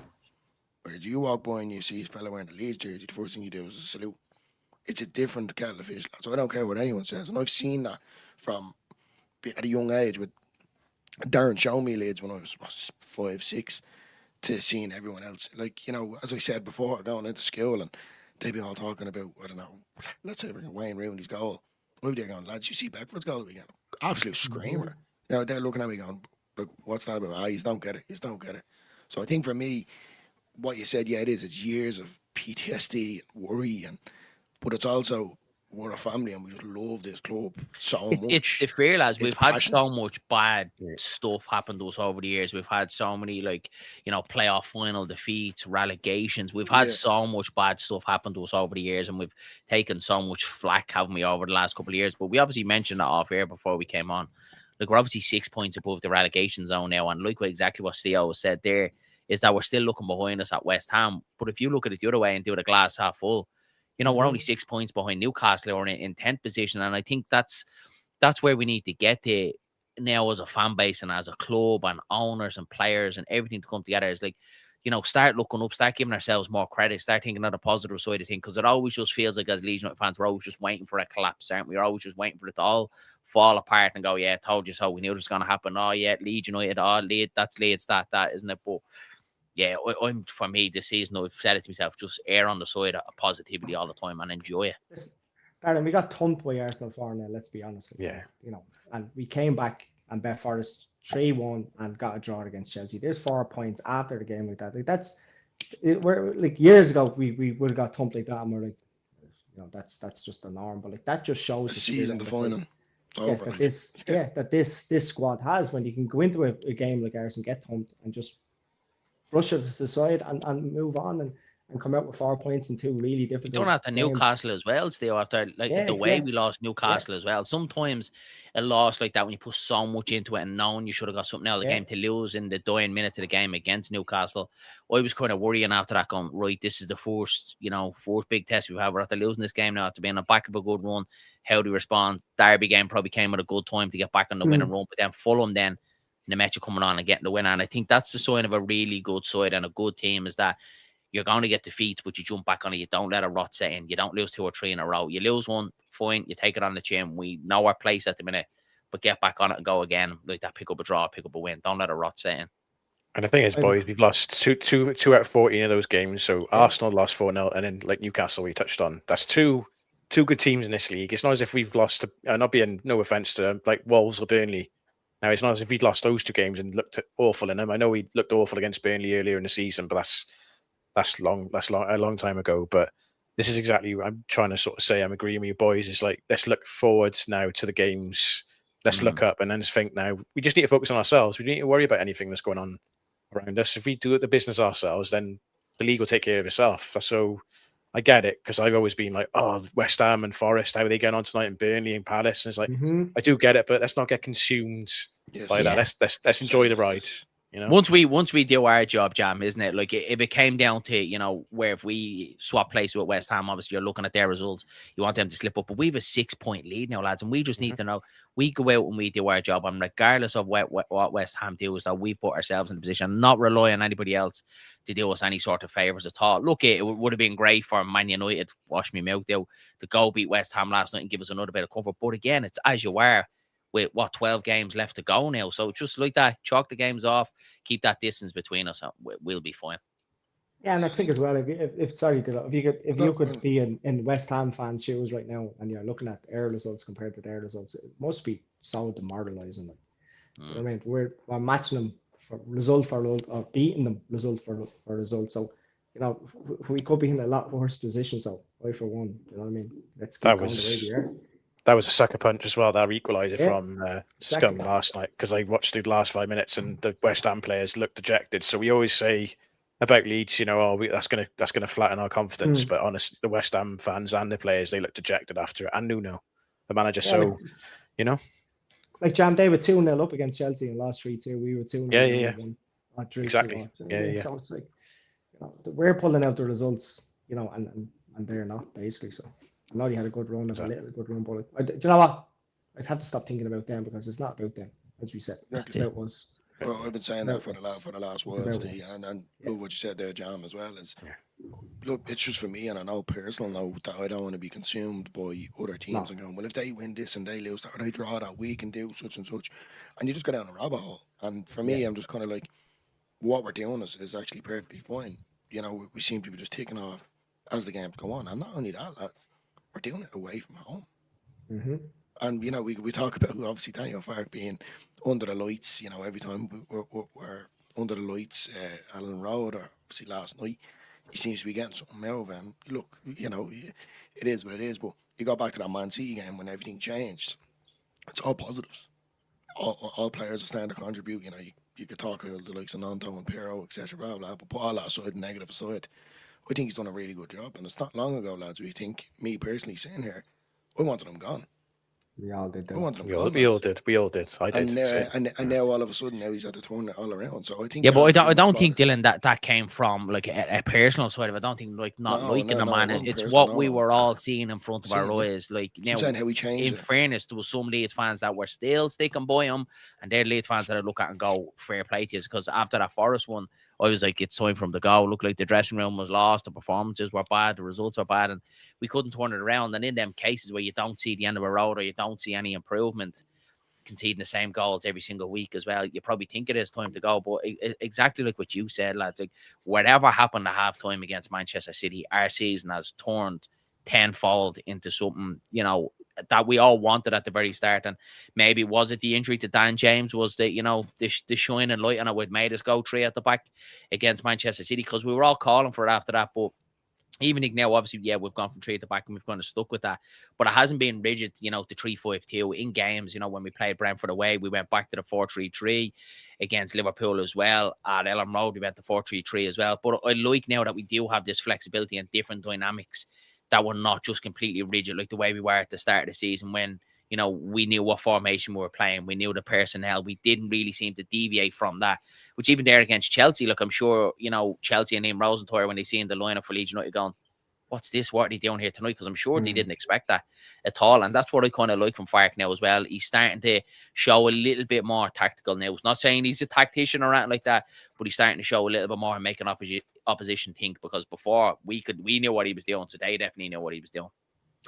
Whereas you walk by and you see a fella wearing the Leeds jersey, the first thing you do is a salute. It's a different kettle of fish, lad. So I don't care what anyone says. And I've seen that from at a young age with Darren showing me Leeds when I was 5, 6 to seeing everyone else. Like, you know, as I said before, going into school and they'd be all talking about, I don't know, let's say Wayne Rooney's goal. I'd be there going, lads, you see Beckford's goal the weekend? Absolute screamer. Now they're looking at me going, look, what's that about? You don't get it. You don't get it. So I think for me, what you said, yeah, it is. It's years of PTSD and worry, but it's also we're a family and we just love this club so much. It's the fear, lads. We've had passion. so much bad stuff happen to us over the years. We've had so many, like, you know, playoff final defeats, relegations. We've had so much bad stuff happen to us over the years, and we've taken so much flack, haven't we, over the last couple of years. But we obviously mentioned that off air before we came on. Like, we're obviously 6 points above the relegation zone now, and like exactly what Theo said there is that we're still looking behind us at West Ham. But if you look at it the other way and do the glass half full, you know, we're only 6 points behind Newcastle, or in 10th position. And I think that's where we need to get to now as a fan base and as a club and owners and players and everything to come together. Is like, you know, start looking up, start giving ourselves more credit, start thinking of the positive side of things. Because it always just feels like, as Leeds United fans, we're always just waiting for a collapse, aren't we? We're always just waiting for it to all fall apart and go, yeah, I told you so. We knew it was going to happen. Oh, yeah, Leeds United, Leeds, that's Leeds, that, isn't it? But yeah, I'm for me this season, I've said it to myself, just err on the side of positivity all the time and enjoy it. Listen, Darren, we got thumped by Arsenal 4-0, let's be honest. Yeah. You know, and we came back and bet Forest 3-1 and got a draw against Chelsea. There's 4 points after the game like that. Like we're like years ago we would have got thumped like that, and we're like, you know, that's just the norm. But like that just shows the season, the final. That this squad has, when you can go into a game like ours and get thumped and just brush it to the side and move on and come out with 4 points in 2 really difficult. Don't have to Newcastle as well, still, after the way we lost Newcastle as well. Sometimes a loss like that, when you put so much into it and knowing you should have got something out of the game, to lose in the dying minutes of the game against Newcastle, I was kind of worrying after that, going, right, this is the first big test we've had. We're after losing this game now, after being on the back of a good run. How do we respond? Derby game probably came at a good time to get back on the winning run, but then Fulham then Nemecha coming on and getting the winner. And I think that's the sign of a really good side and a good team, is that you're going to get defeats, but you jump back on it. You don't let a rot set in. You don't lose 2 or 3 in a row. You lose one, fine. You take it on the chin. We know our place at the minute, but get back on it and go again. Like that, pick up a draw, pick up a win. Don't let a rot set in. And the thing is, boys, we've lost two out of 14 of those games. So Arsenal lost 4-0, and then like Newcastle, we touched on. That's two good teams in this league. It's not as if we've lost. Not being no offense to them, like Wolves or Burnley. Now, it's not as if we'd lost those 2 games and looked awful in them. I know we looked awful against Burnley earlier in the season, but that's a long time ago. But this is exactly what I'm trying to sort of say. I'm agreeing with you boys. It's like, let's look forward now to the games. Let's look up and then just think now. We just need to focus on ourselves. We don't need to worry about anything that's going on around us. If we do the business ourselves, then the league will take care of itself. So I get it, because I've always been like, oh, West Ham and Forest, how are they getting on tonight in Burnley and Palace? And it's like, I do get it, but let's not get consumed by that. Let's enjoy the ride. You know, once we do our job, Jam, isn't it? Like, if it came down to, you know, where if we swap places with West Ham, obviously you're looking at their results, you want them to slip up, but we have a 6-point lead now, lads, and we just need to know we go out and we do our job, and regardless of what West Ham do, is that we've put ourselves in a position and not rely on anybody else to do us any sort of favours at all. Look, it would have been great for Man United, wash me mouth out, to go beat West Ham last night and give us another bit of comfort, but again, it's as you were, with 12 games left to go now. So just like that, chalk the games off, keep that distance between us, we'll be fine. Yeah, and I think as well, if you could be in West Ham fans' shoes right now, and you're looking at their results compared to their results, it must be so demoralising. Like, so, I mean, we're matching them for result for result, or beating them result for result. So, you know, we could be in a lot worse position. So, I for one, you know what I mean? Let's keep going the way we are. That was a sucker punch as well, that equaliser from Scum last night, because I watched the last 5 minutes and the West Ham players looked dejected. So we always say about Leeds, you know, that's gonna flatten our confidence. But honestly, the West Ham fans and the players, they looked dejected after it. And Nuno, the manager, you know. Like Jam, they were 2-0 up against Chelsea and lost 3-2. We were 2-0. Yeah. Exactly. Yeah. So it's like, you know, we're pulling out the results, you know, and they're not, basically. So I know you had a good run, but do you know what? I'd have to stop thinking about them because it's not about them, as we said. That's It's it. about us. Well, I've been saying that for the last It's while, about Steve, us. and Yeah. look what you said there, Jam, as well. Is look, it's just for me, and I know personal note that I don't want to be consumed by other teams No. and going, well, if they win this and they lose that, or they draw that, we can do such and such, and you just go down a rabbit hole. And for me, I'm just kind of like, what we're doing is actually perfectly fine. You know, we seem to be just ticking off as the games go on, and not only that, lads, we're doing it away from home. Mm-hmm. And you know, we talk about obviously Daniel Farke being under the lights. You know, every time we're under the lights, Elland Road, or obviously last night, he seems to be getting something out of it. And look, you know, it is what it is. But you go back to that Man City game when everything changed. It's all positives. All players are starting to contribute. You know, you could talk about the likes of Nanto and Pirro, etc. Blah blah. But put all that aside, negative aside, I think he's done a really good job. And it's not long ago, lads. We think, me personally, sitting here, I wanted him gone. We all did that. I wanted him We gone. all lads. did. We all did. I did. And now all of a sudden now he's at the turn it all around. So I think Yeah, but I obviously don't think, Flores- Dylan, that came from like a personal side of it. I don't think like not No, liking no, the no, it man. wasn't It's personal, what no, we no. were all seeing in front of our Seeing it. eyes. Like I'm now, saying how he changed in it. fairness, there was some Leeds fans that were still sticking by him, and they're Leeds fans that I look at and go, fair play to you. Because after that Forest one, I was like, it's time for him to go. Looked like the dressing room was lost, the performances were bad, the results were bad, and we couldn't turn it around. And in them cases where you don't see the end of a road or you don't see any improvement, conceding the same goals every single week as well, you probably think it is time to go. But exactly like what you said, lads, like whatever happened at halftime against Manchester City, our season has turned tenfold into something, you know, that we all wanted at the very start. And maybe was it the injury to Dan James, was the, you know, the shining light on it would made us go 3 at the back against Manchester City, because we were all calling for it after that. But even now, obviously, yeah, we've gone from 3 at the back and we've kind of stuck with that. But it hasn't been rigid, you know, to 3-5-2 in games. You know, when we played Brentford away, we went back to the 4-3-3 against Liverpool as well. At Elland Road, we went to 4-3-3 as well. But I like now that we do have this flexibility and different dynamics, that we're not just completely rigid like the way we were at the start of the season when, you know, we knew what formation we were playing. We knew the personnel. We didn't really seem to deviate from that, which even there against Chelsea, look, I'm sure, you know, Chelsea and Ian Rosenthal, when they seen the lineup for Leeds United, going, what's this? What are they doing here tonight? Because I'm sure they didn't expect that at all. And that's what I kind of like from Farke now as well. He's starting to show a little bit more tactical now. He's not saying he's a tactician or anything like that, but he's starting to show a little bit more and making opposition think, because before we knew what he was doing. So they definitely knew what he was doing.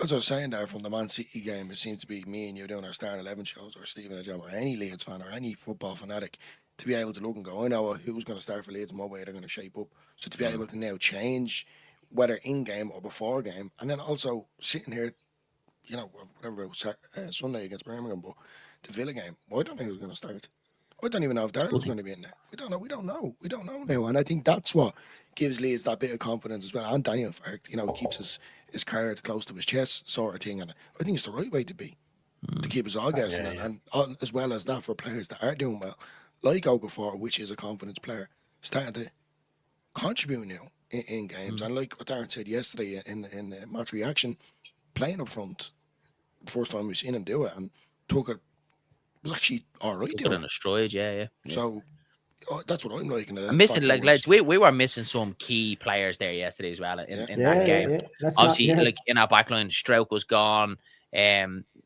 As I was saying there, from the Man City game, it seems to be me and you doing our Star 11 shows, or Stephen or John, or any Leeds fan or any football fanatic, to be able to look and go, I know who's going to start for Leeds and what way they're going to shape up. So to be able to now change, whether in game or before game, and then also sitting here, you know, whatever it was Sunday against Birmingham, but the Villa game, I don't know who's going to start. I don't even know if Darren's going to be in there. We don't know now. And I think that's what gives Leeds that bit of confidence as well. And Daniel Farke, you know, he keeps his cards close to his chest sort of thing. And I think it's the right way to be, to keep us all guessing. And as well as that, for players that are doing well, like Okafor, which is a confidence player, starting to contribute now in games. And like what Darren said yesterday in the match reaction, playing up front, first time we've seen him do it, and took it, was actually all right. Took it in a stride, yeah. So that's what I'm liking. I'm missing, like, lads, we were missing some key players there yesterday as well in that game. Obviously, like in our backline, Stroke was gone.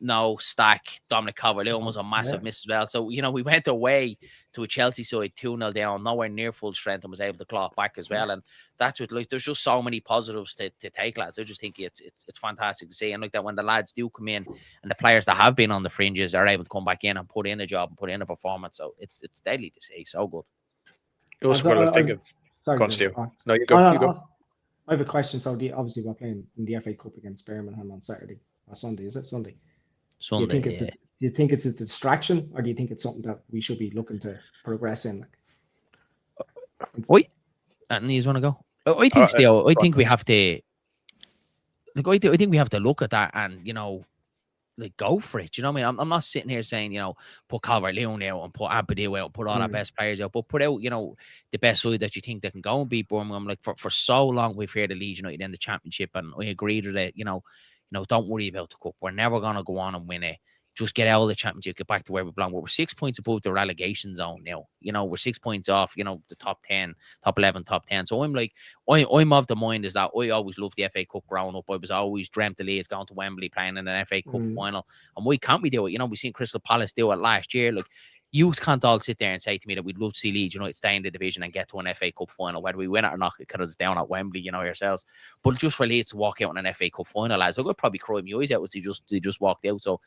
No, Stack, Dominic Calvert-Lewin was a massive miss as well. So, you know, we went away to a Chelsea side 2-0 down, nowhere near full strength, and was able to claw back as well. And that's what, like, there's just so many positives to take, lads. I just think it's fantastic to see. And like that, when the lads do come in and the players that have been on the fringes are able to come back in and put in a job and put in a performance. So it's deadly to see. So good. You also got to think of. Sorry, go on, Stu. No, you go. You go. I have a question. So, obviously, we're playing in the FA Cup against Birmingham on Saturday or Sunday. Is it Sunday? Sunday. Do you think it's a distraction, or do you think it's something that we should be looking to progress in? Wait, and you want to go? I think still. I think we have to. Like, I think we have to look at that and, you know, like, go for it. You know what I mean? I'm not sitting here saying, you know, put Calvert-Lewin out and put Abadou out, put all our best players out, but put out, you know, the best side that you think they can go and beat Birmingham. Like, for so long we've heard the Leeds United in the Championship, and I agree with it. You know, don't worry about the cup. We're never gonna go on and win it. just get out of the championship, get back to where we belong. We're 6 points above the relegation zone now. You know, we're 6 points off, you know, the top 10, top 11, top 10. So I'm like, I'm of the mind is that I always loved the FA Cup growing up. I was always dreamt the Leeds going to Wembley playing in an FA Cup final. And why can't we do it? You know, we seen Crystal Palace do it last year. Like, you can't all sit there and say to me that we'd love to see Leeds United stay in the division and get to an FA Cup final, whether we win it or not, because it's down at Wembley, you know, yourselves. But just for Leeds to walk out in an FA Cup final, lads, I could probably cry my eyes out if they just walked out. So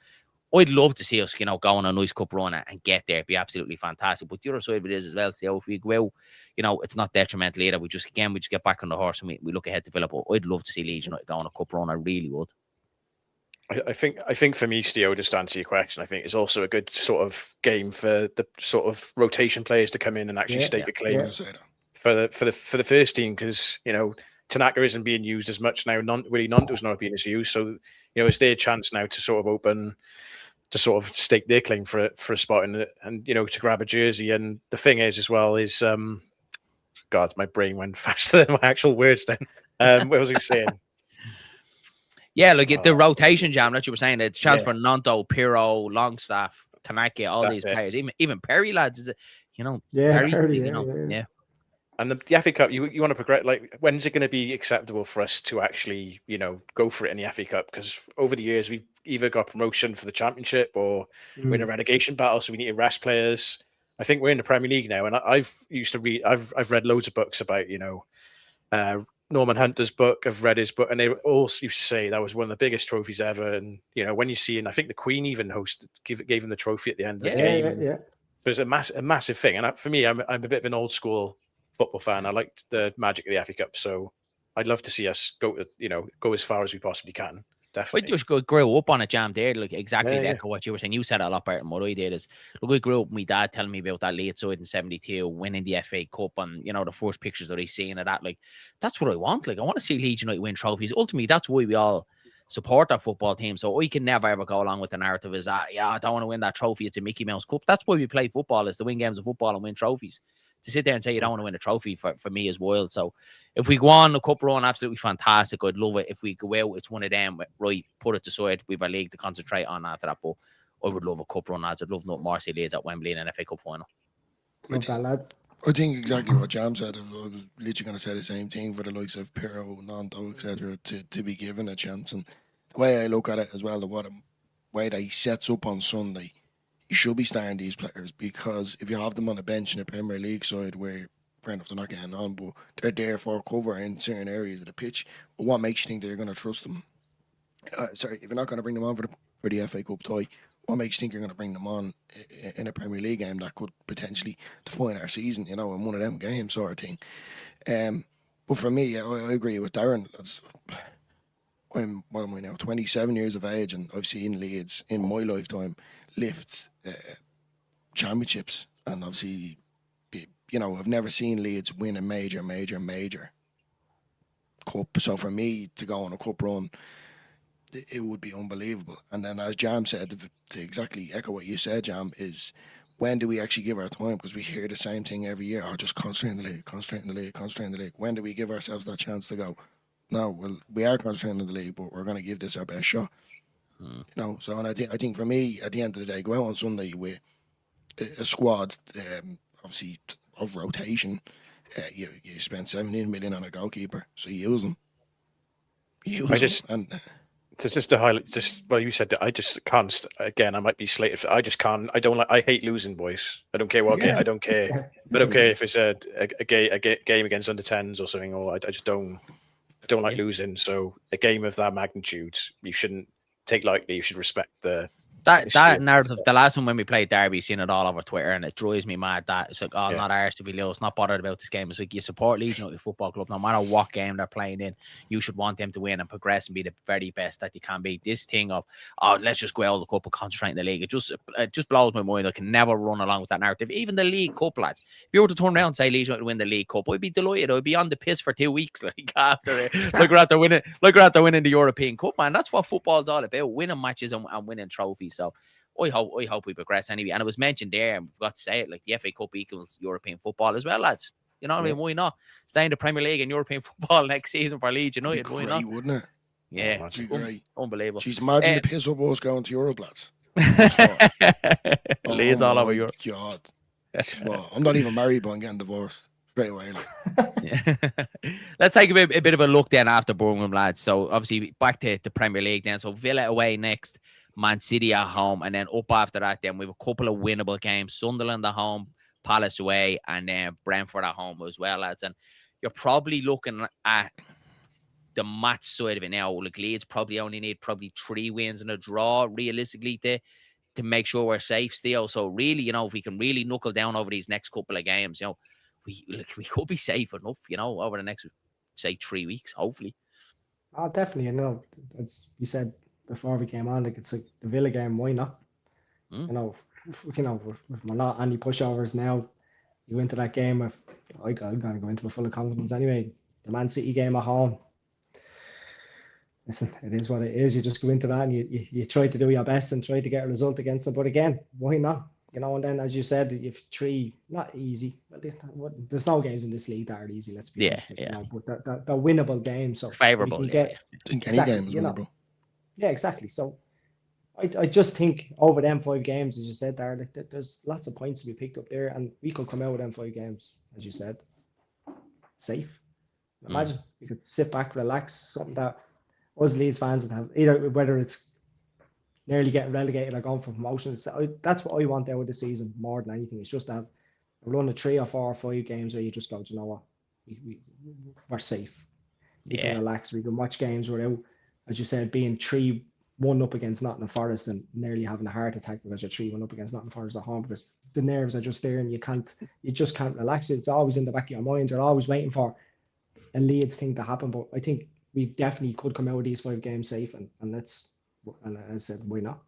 I'd love to see us, you know, go on a nice cup run and get there. It'd be absolutely fantastic. But the other side of it is as well, see how if we go out, you know, it's not detrimental either. We just get back on the horse and we look ahead to Villa. But I'd love to see Leeds United go on a cup run. I really would. I think for me, Steo, just to answer your question, I think it's also a good sort of game for the sort of rotation players to come in and actually stake a claim for the first team, because, you know, Tanaka isn't being used as much now. Nanto's not being as used, so, you know, it's their chance now to sort of stake their claim for a spot in it, and, you know, to grab a jersey. And the thing is, as well, is God, my brain went faster than my actual words. Then, what was I saying? Yeah, like the rotation jam that you were saying, it's a chance for Nanto, Pirro, Longstaff, Tanaka, all these players, even Perry, lads, is it, you know, Perry, you know, yeah. And the FA Cup, you want to progress. Like, when's it going to be acceptable for us to actually, you know, go for it in the FA Cup? Because over the years, we've either got promotion for the Championship or we're in a relegation battle, so we need to rest players. I think we're in the Premier League now, and I've read loads of books about, you know, Norman Hunter's book. I've read his book, and they all used to say that was one of the biggest trophies ever. And, you know, when you see, and I think the Queen even gave him the trophy at the end of the game. Yeah. So it's a massive thing. And for me, I'm a bit of an old school football fan. I liked the magic of the FA Cup, so I'd love to see us go as far as we possibly can. Definitely. I just grew up on a jam there, like exactly what you were saying. You said it a lot better than what I did. Is look, I grew up with my dad telling me about that Leeds side in '72 winning the FA Cup, and, you know, the first pictures that I seen of that. Like, that's what I want. Like, I want to see Leeds United win trophies. Ultimately, that's why we all support our football team. So I can never ever go along with the narrative is that, I don't want to win that trophy. It's a Mickey Mouse Cup. That's why we play football, is to win games of football and win trophies. To sit there and say you don't want to win a trophy for me is wild. So if we go on the cup run, absolutely fantastic. I'd love it. If we go out, it's one of them, right, put it aside. We've a league to concentrate on after that. But I would love a cup run, lads. I'd love nothing more to see Leeds at Wembley in an FA Cup final. I think exactly what Jam said. I was literally going to say the same thing for the likes of Pirro, Nanto, etc. to be given a chance. And the way I look at it as well, the way that he sets up on Sunday, you should be starting these players, because if you have them on a bench in a Premier League side where, fair enough, they're not getting on, but they're there for cover in certain areas of the pitch, but what makes you think that you're going to trust them? If you're not going to bring them on for the FA Cup tie, what makes you think you're going to bring them on in a Premier League game that could potentially define our season, you know, in one of them games sort of thing? But for me, I agree with Darren. I'm 27 years of age, and I've seen Leeds in my lifetime lift championships, and obviously, you know, I've never seen Leeds win a major cup. So for me to go on a cup run, it would be unbelievable. And then, as Jam said, to exactly echo what you said, Jam, is when do we actually give our time? Because we hear the same thing every year. Just concentrate in the league. When do we give ourselves that chance to go, no, well, we are concentrating in the league, but we're going to give this our best shot. You know, so, and I think for me, at the end of the day, go out on Sunday with a squad, obviously of rotation. You spend 17 million on a goalkeeper, so you use them. Just to highlight, you said that I just can't. Again, I might be slated. I just can't. I don't like. I hate losing, boys. I don't care what game. I don't care. I don't care if it's a game against under 10s or something. Or I just don't. I don't like losing. So a game of that magnitude, you shouldn't take lightly. You should respect that narrative. The last one when we played Derby, seen it all over Twitter, and it drives me mad that it's like, not ours to be lose, not bothered about this game. It's like, you support Leeds United Football Club, no matter what game they're playing in, you should want them to win and progress and be the very best that you can be. This thing of, let's just go out of the cup and concentrate in the league, it just blows my mind. I can never run along with that narrative. Even the League Cup, lads, if you were to turn around and say Leeds United win the League Cup, I'd be delighted. I'd be on the piss for 2 weeks, like after it. Like we're after winning the European Cup, man. That's what football's all about, winning matches and winning trophies. So I hope we progress anyway. And it was mentioned there, and we forgot to say it, like the FA Cup equals European football as well, lads. You know what I mean? Why not? Stay in the Premier League and European football next season for Leeds United. Why not? Wouldn't it? Yeah. Great. Unbelievable. Jeez, imagine the piss up us going to Europe, lads. Leeds all over Europe. God. Well, I'm not even married, but I'm getting divorced straight away. Let's take a bit of a look then after Birmingham, lads. So obviously back to the Premier League then. So Villa away next, Man City at home, and then up after that then we have a couple of winnable games. Sunderland at home, Palace away, and then Brentford at home as well, lads. And you're probably looking at the match side of it now. Like Leeds probably only need 3 wins and a draw realistically to make sure we're safe still. So really, if we can really knuckle down over these next couple of games, we could be safe enough, over the next, say, 3 weeks, hopefully. Oh, definitely. As you said before we came on, like it's like the Villa game. Why not? If we're not any pushovers now. You go into that game with, I'm gonna go into it full of confidence anyway. The Man City game at home. Listen, it is what it is. You just go into that and you try to do your best and try to get a result against them. But again, why not? And then, as you said, you've 3, not easy. There's no games in this league that are easy, let's be honest. But they're winnable games. So favourable, I think any game is winnable. Yeah, exactly. So I just think over them 5 games, as you said there, like, there's lots of points to be picked up there, and we could come out with them 5 games, as you said, safe. Imagine we could sit back, relax, something that us Leeds fans would have, either whether it's nearly getting relegated or going for promotion. That's what I want out of the season more than anything. It's just to have a run of 3 or 4 or 5 games where you just go, do you know what, we're safe. We can relax. We can watch games without, as you said, being 3-1 up against Nottingham Forest and nearly having a heart attack because you're 3-1 up against Nottingham Forest at home, because the nerves are just there and you just can't relax. It's always in the back of your mind. You're always waiting for a Leeds thing to happen. But I think we definitely could come out of these 5 games safe, and as I said, why not?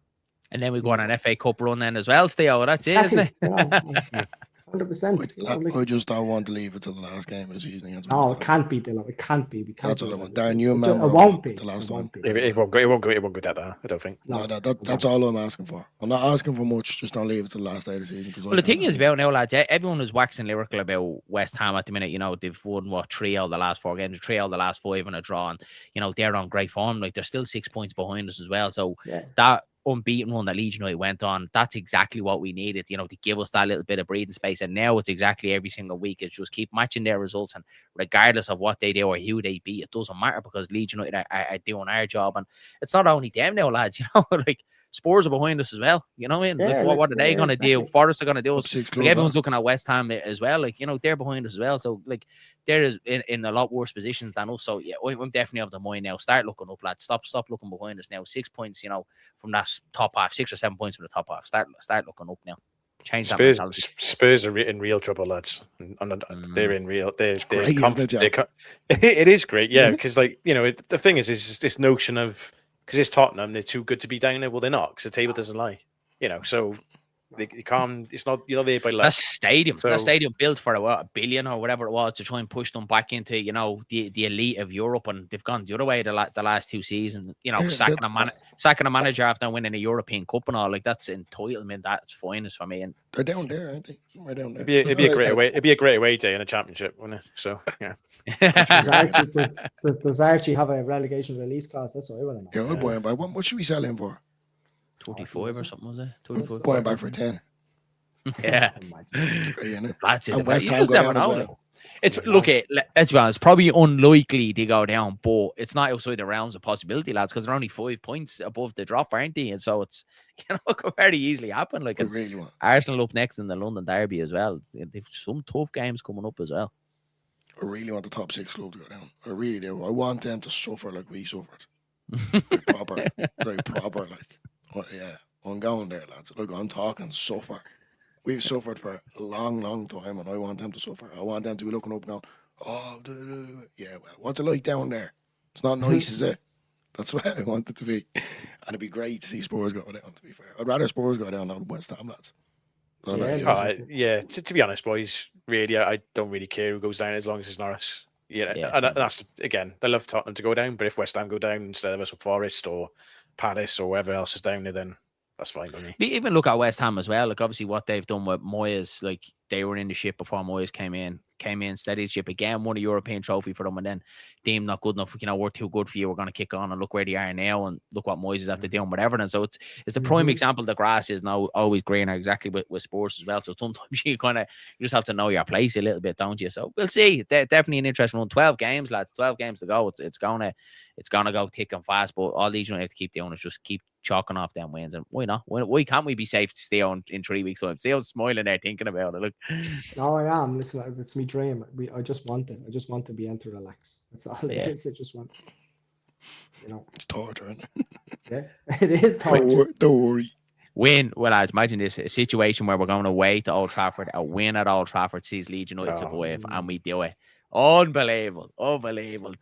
And then we go on an FA Cup run then as well, Theo. That's it, isn't it? 100%. I just don't want to leave it till the last game of the season against No, it can't be, Dylan. It can't be. That's what I want. Darren, you remember it won't be the last one. It won't go that I don't think. No, that's all I'm asking for. I'm not asking for much. Just don't leave it till the last day of the season. Well, the thing is about now, lads, everyone is waxing lyrical about West Ham at the minute. They've won 3 out of the last 4 games, 3 out of the last 5 and a draw, and they're on great form. Like, they're still 6 points behind us as well. So that unbeaten run that Leeds United went on, that's exactly what we needed, to give us that little bit of breathing space. And now it's exactly every single week. It's just keep matching their results, and regardless of what they do or who they beat, it doesn't matter, because Leeds United are doing our job. And it's not only them now, lads, like Spurs are behind us as well. You know what I mean? Yeah, like, what are they going to do? Forest are going to do us. Like, everyone's looking at West Ham as well. Like, they're behind us as well. So, like, they're in a lot worse positions than us. So, yeah, I'm definitely of the mind now. Start looking up, lads. Stop looking behind us now. 6 points, from that top half, 6 or 7 points from the top half. Start looking up now. Change that mentality. Spurs are in real trouble, lads. And they're in real. It is great, yeah. Because, like, the thing is this notion of, because it's Tottenham, they're too good to be down there. Well, they're not, because the table doesn't lie. So they can't. It's not. There by luck. That stadium built for $1 billion or whatever it was to try and push them back into the elite of Europe, and they've gone the other way the last 2 seasons. Sacking a manager after winning a European Cup and all, like, that's entitlement. That's finest for me. And they're down there, aren't they? Somewhere down there. It'd be a great away. It'd be a great away day in a championship, wouldn't it? So yeah. Does Archie have a relegation release clause? That's what I want to know. Yeah, I'll buy him back. What should we sell him for? 25 or something, was it? 25. Buy him back for 10. Yeah. That's it. And West Ham go down as well. Let's be honest, it's probably unlikely to go down, but it's not outside the realms of possibility, lads, because they're only 5 points above the drop, aren't they? And so it's, it could very easily happen. Like, Arsenal up next in the London Derby as well. They've some tough games coming up as well. I really want the top 6 club to go down. I really do. I want them to suffer like we suffered. Like proper, like, yeah. I'm going there, lads. Look, I'm talking suffer. We've suffered for a long, long time, and I want them to suffer. I want them to be looking up and going, yeah, well, what's it like down there? It's not nice, is it? That's what I want it to be. And it'd be great to see Spurs go down, to be fair. I'd rather Spurs go down than West Ham, lads. To be honest, boys, really, I don't really care who goes down as long as it's not us. And that's, again, they love Tottenham to go down, but if West Ham go down instead of us with Forest or Palace or whoever else is down there, then that's fine by me. Even look at West Ham as well. Like obviously what they've done with Moyes, like they were in the ship before Moyes came in, steadied the ship again, won a European trophy for them, and then deemed not good enough. We're too good for you. We're going to kick on, and look where they are now, and look what Moyes is after doing with Everton. So it's a prime example. The grass is now always greener, exactly with sports as well. So sometimes you just have to know your place a little bit, don't you? So we'll see. Definitely an interesting one. 12 games, lads. 12 games to go. It's gonna go thick and fast. But all these you have to keep doing is just keep chalking off them wins, and why not? Why can't we be safe to stay on in 3 weeks? So I'm still smiling there thinking about it. Look, no, I am. Listen, it's my dream. I just want it. I just want to be able to relax. That's all it is. I just want, it's torture. Yeah, it is torture. Don't worry. Win. Well, I imagine this a situation where we're going away to Old Trafford. A win at Old Trafford sees Leeds United survive, and we do it. Unbelievable.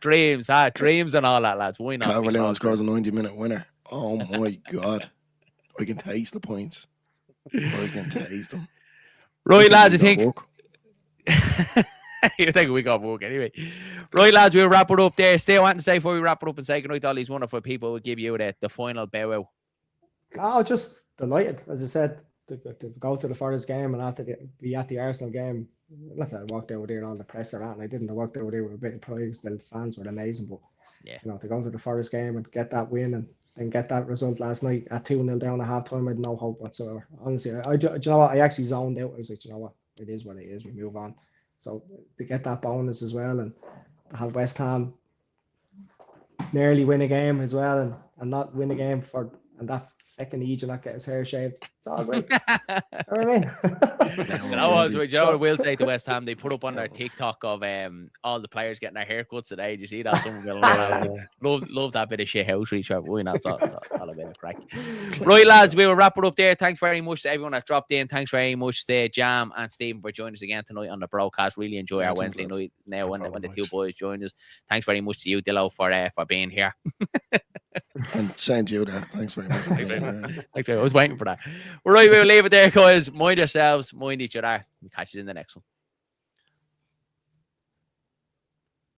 Dreams and all that, lads. Why not? Calvert-Lewin scores a 90-minute winner. Oh my God. I can taste the points. I can taste them. Right, lads, I think you think we got work anyway. Right, lads, we'll wrap it up there. Still want to say before we wrap it up and say goodnight to all these wonderful people, we'll give you the final bow out. Oh, just delighted. As I said, to go to the Forest game and after be at the Arsenal game. Not that I walked out there and all the press around, and I didn't. I walked out there with a bit of pride. The fans were amazing, but to go to the Forest game and get that win and then get that result last night at 2-0 down at half time, I had no hope whatsoever. Honestly, do you know what? I actually zoned out. I was like, you know what? It is what it is. We move on. So to get that bonus as well, and to have West Ham nearly win a game as well, and not win a game and that fucking Ege not get his hair shaved. It's all great. You know what I mean? You know what I will say to West Ham? They put up on their TikTok of all the players getting their haircuts today. Did you see that? Someone love that bit of shit house reach. Why not? It's all a bit of crack. Right, lads, we will wrap it up there. Thanks very much to everyone that dropped in. Thanks very much to Jam and Stephen for joining us again tonight on the broadcast. Really enjoy our Wednesday night now when the two boys joined us. Thanks very much to you, Dillo, for being here. And same to you there. Thanks very much. I was waiting for that. Right, we'll leave it there, guys. Mind yourselves, mind each other. We'll catch you in the next one.